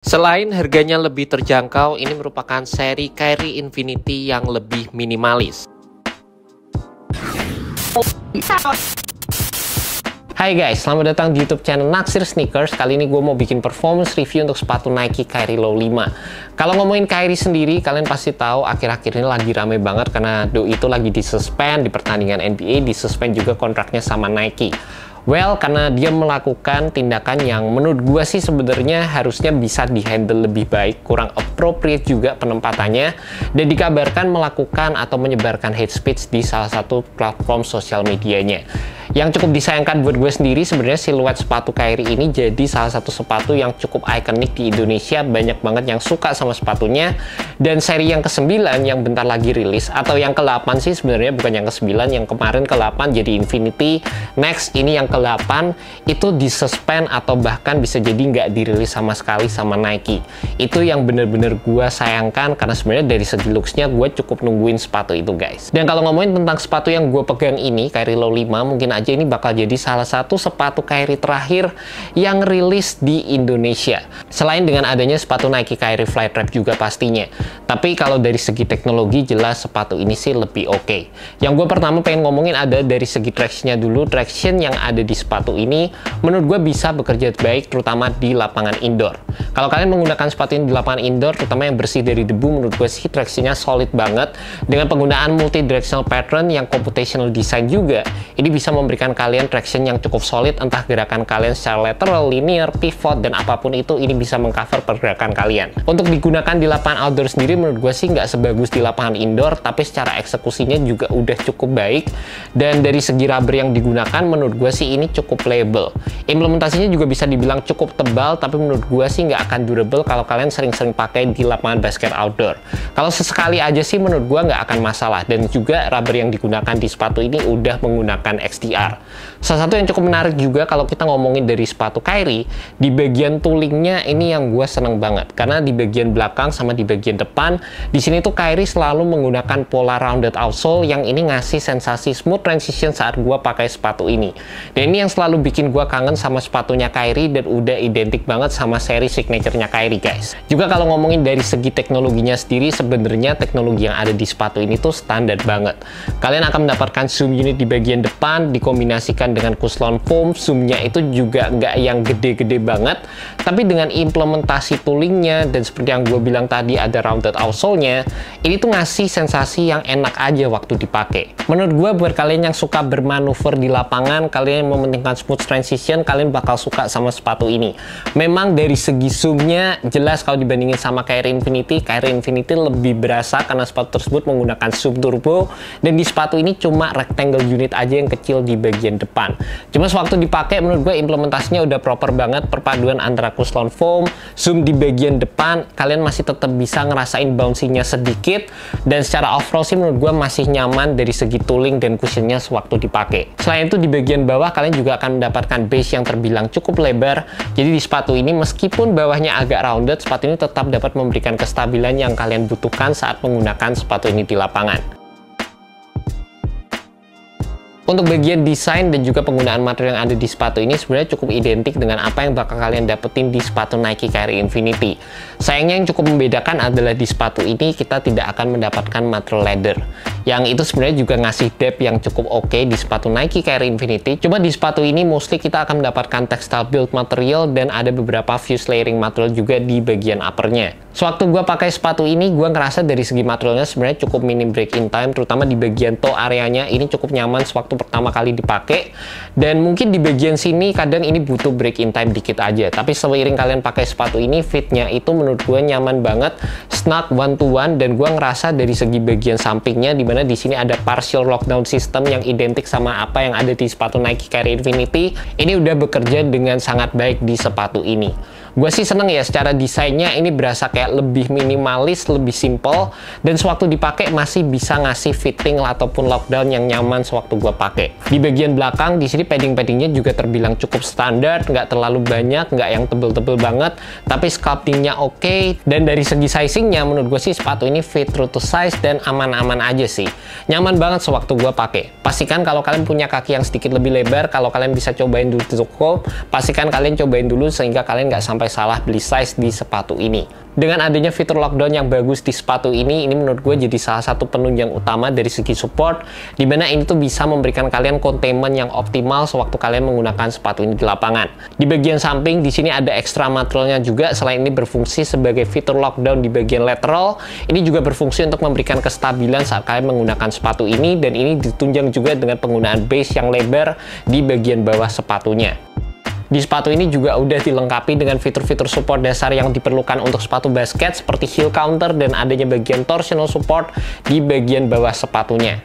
Selain harganya lebih terjangkau, ini merupakan seri Kyrie Infinity yang lebih minimalis. Hai guys, selamat datang di YouTube channel Naksir Sneakers. Kali ini gue mau bikin performance review untuk sepatu Nike Kyrie Low 5. Kalau ngomongin Kyrie sendiri, kalian pasti tahu akhir-akhir ini lagi rame banget karena doi itu lagi disuspend di pertandingan NBA, disuspend juga kontraknya sama Nike. Well, karena dia melakukan tindakan yang menurut gue sih sebenarnya harusnya bisa dihandle lebih baik, kurang appropriate juga penempatannya, dan dikabarkan melakukan atau menyebarkan hate speech di salah satu platform sosial medianya. Yang cukup disayangkan buat gue sendiri, sebenarnya siluet sepatu Kyrie ini jadi salah satu sepatu yang cukup ikonik di Indonesia, banyak banget yang suka sama sepatunya, dan seri yang ke-9 yang bentar lagi rilis, atau yang ke-8 sih sebenarnya, bukan yang ke-9, yang kemarin ke-8 jadi Infinity, next ini yang ke-8 itu disuspend atau bahkan bisa jadi nggak dirilis sama sekali sama Nike. Itu yang bener-bener gue sayangkan karena sebenarnya dari segi looks-nya gue cukup nungguin sepatu itu guys. Dan kalau ngomongin tentang sepatu yang gue pegang ini, Kyrie Low 5, mungkin aja ini bakal jadi salah satu sepatu Kyrie terakhir yang rilis di Indonesia. Selain dengan adanya sepatu Nike Kyrie Flytrap juga pastinya. Tapi kalau dari segi teknologi jelas sepatu ini sih lebih oke. Yang gue pertama pengen ngomongin ada dari segi traction-nya dulu. Traction yang ada di sepatu ini menurut gue bisa bekerja baik terutama di lapangan indoor. Kalau kalian menggunakan sepatu ini di lapangan indoor, terutama yang bersih dari debu, menurut gue sih traction-nya solid banget. Dengan penggunaan multi directional pattern yang computational design juga, ini bisa memberikan kalian traction yang cukup solid, entah gerakan kalian secara lateral, linear, pivot, dan apapun itu, ini bisa mengcover pergerakan kalian. Untuk digunakan di lapangan outdoor sendiri, menurut gue sih nggak sebagus di lapangan indoor, tapi secara eksekusinya juga udah cukup baik. Dan dari segi rubber yang digunakan, menurut gue sih ini cukup playable. Implementasinya juga bisa dibilang cukup tebal, tapi menurut gue sih nggak akan durable kalau kalian sering-sering pakai di lapangan basket outdoor. Kalau sesekali aja sih menurut gue nggak akan masalah. Dan juga rubber yang digunakan di sepatu ini udah menggunakan XDR. Salah satu yang cukup menarik juga kalau kita ngomongin dari sepatu Kyrie, di bagian toolingnya ini yang gue seneng banget. Karena di bagian belakang sama di bagian depan, di sini tuh Kyrie selalu menggunakan pola rounded outsole yang ini ngasih sensasi smooth transition saat gue pakai sepatu ini. Dan ini yang selalu bikin gue kangen sama sepatunya Kyrie dan udah identik banget sama seri signature-nya Kyrie guys. Juga kalau ngomongin dari segi teknologinya sendiri, sebenarnya teknologi yang ada di sepatu ini tuh standar banget. Kalian akan mendapatkan zoom unit di bagian depan dikombinasikan dengan Kuslon foam. Zoomnya itu juga nggak yang gede-gede banget, tapi dengan implementasi toolingnya dan seperti yang gue bilang tadi ada rounded outsole-nya, ini tuh ngasih sensasi yang enak aja waktu dipakai. Menurut gue buat kalian yang suka bermanuver di lapangan, kalian yang mementingkan smooth transition, kalian bakal suka sama sepatu ini. Memang dari segi zoomnya jelas kalau dibandingin sama Kyrie Infinity lebih berasa karena sepatu tersebut menggunakan zoom turbo, dan di sepatu ini cuma rectangle unit aja yang kecil di bagian depan. Cuma sewaktu dipakai menurut gue implementasinya udah proper banget, perpaduan antara Kuslon foam, zoom di bagian depan, kalian masih tetap bisa ngerasain bouncy-nya sedikit, dan secara overall sih menurut gue masih nyaman dari segi tooling dan cushionnya sewaktu dipakai. Selain itu di bagian bawah kalian juga akan mendapatkan base yang terbilang cukup lebar, jadi di sepatu ini meskipun bawahnya agak rounded, sepatu ini tetap dapat memberikan kestabilan yang kalian butuhkan saat menggunakan sepatu ini di lapangan. Untuk bagian desain dan juga penggunaan material yang ada di sepatu ini sebenarnya cukup identik dengan apa yang bakal kalian dapetin di sepatu Nike Kyrie Infinity. Sayangnya yang cukup membedakan adalah di sepatu ini kita tidak akan mendapatkan material leather. Yang itu sebenarnya juga ngasih depth yang cukup oke di sepatu Nike Kyrie Infinity. Cuma di sepatu ini mostly kita akan mendapatkan textile build material dan ada beberapa fuse layering material juga di bagian uppernya. Sewaktu gue pakai sepatu ini, gue ngerasa dari segi materialnya sebenarnya cukup minim break in time, terutama di bagian toe areanya ini cukup nyaman sewaktu pertama kali dipakai, dan mungkin di bagian sini kadang ini butuh break in time dikit aja, tapi seiring kalian pakai sepatu ini, fitnya itu menurut gue nyaman banget, snug one to one, dan gue ngerasa dari segi bagian sampingnya, dimana di sini ada partial lockdown system yang identik sama apa yang ada di sepatu Nike Kyrie Infinity, ini udah bekerja dengan sangat baik di sepatu ini. Gue sih seneng ya secara desainnya, ini berasa kayak lebih minimalis, lebih simple, dan sewaktu dipakai masih bisa ngasih fitting ataupun lockdown yang nyaman sewaktu gue pakai. Di bagian belakang di sini padding-paddingnya juga terbilang cukup standar, nggak terlalu banyak, nggak yang tebel-tebel banget, tapi sculptingnya oke. Dan dari segi sizingnya menurut gue sih sepatu ini fit true to size dan aman-aman aja sih. Nyaman banget sewaktu gue pakai. Pastikan kalau kalian punya kaki yang sedikit lebih lebar, kalau kalian bisa cobain dulu di toko, pastikan kalian cobain dulu sehingga kalian nggak sampai sampai salah beli size di sepatu ini. Dengan adanya fitur lockdown yang bagus di sepatu ini menurut gue jadi salah satu penunjang utama dari segi support, dimana ini tuh bisa memberikan kalian containment yang optimal sewaktu kalian menggunakan sepatu ini di lapangan. Di bagian samping di sini ada ekstra materialnya juga. Selain ini berfungsi sebagai fitur lockdown di bagian lateral, ini juga berfungsi untuk memberikan kestabilan saat kalian menggunakan sepatu ini, dan ini ditunjang juga dengan penggunaan base yang lebar di bagian bawah sepatunya. Di sepatu ini juga udah dilengkapi dengan fitur-fitur support dasar yang diperlukan untuk sepatu basket seperti heel counter dan adanya bagian torsional support di bagian bawah sepatunya.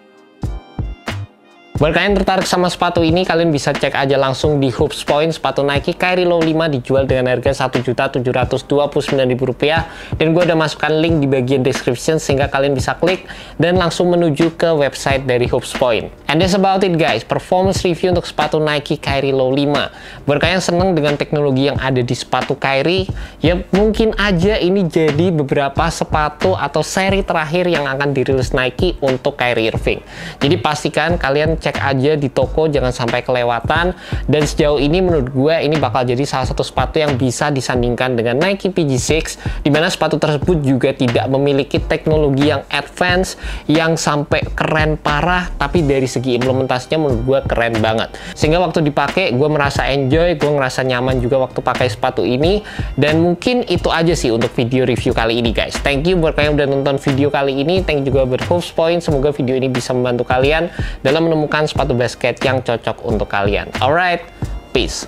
Buat kalian tertarik sama sepatu ini, kalian bisa cek aja langsung di Hoops Point. Sepatu Nike Kyrie Low 5 dijual dengan harga Rp1.729.000, dan gue udah masukkan link di bagian description sehingga kalian bisa klik dan langsung menuju ke website dari Hoops Point. And that's about it guys, performance review untuk sepatu Nike Kyrie Low 5. Buat kalian seneng dengan teknologi yang ada di sepatu Kyrie, ya mungkin aja ini jadi beberapa sepatu atau seri terakhir yang akan dirilis Nike untuk Kyrie Irving. Jadi pastikan kalian cek aja di toko, jangan sampai kelewatan. Dan sejauh ini menurut gue ini bakal jadi salah satu sepatu yang bisa disandingkan dengan Nike PG6, dimana sepatu tersebut juga tidak memiliki teknologi yang advance yang sampai keren parah, tapi dari segi implementasinya menurut gue keren banget, sehingga waktu dipakai gue merasa enjoy, gue ngerasa nyaman juga waktu pakai sepatu ini. Dan mungkin itu aja sih untuk video review kali ini guys. Thank you buat kalian yang udah nonton video kali ini. Thank you juga buat Hoops Point, semoga video ini bisa membantu kalian dalam menemukan sepatu basket yang cocok untuk kalian. Alright, peace.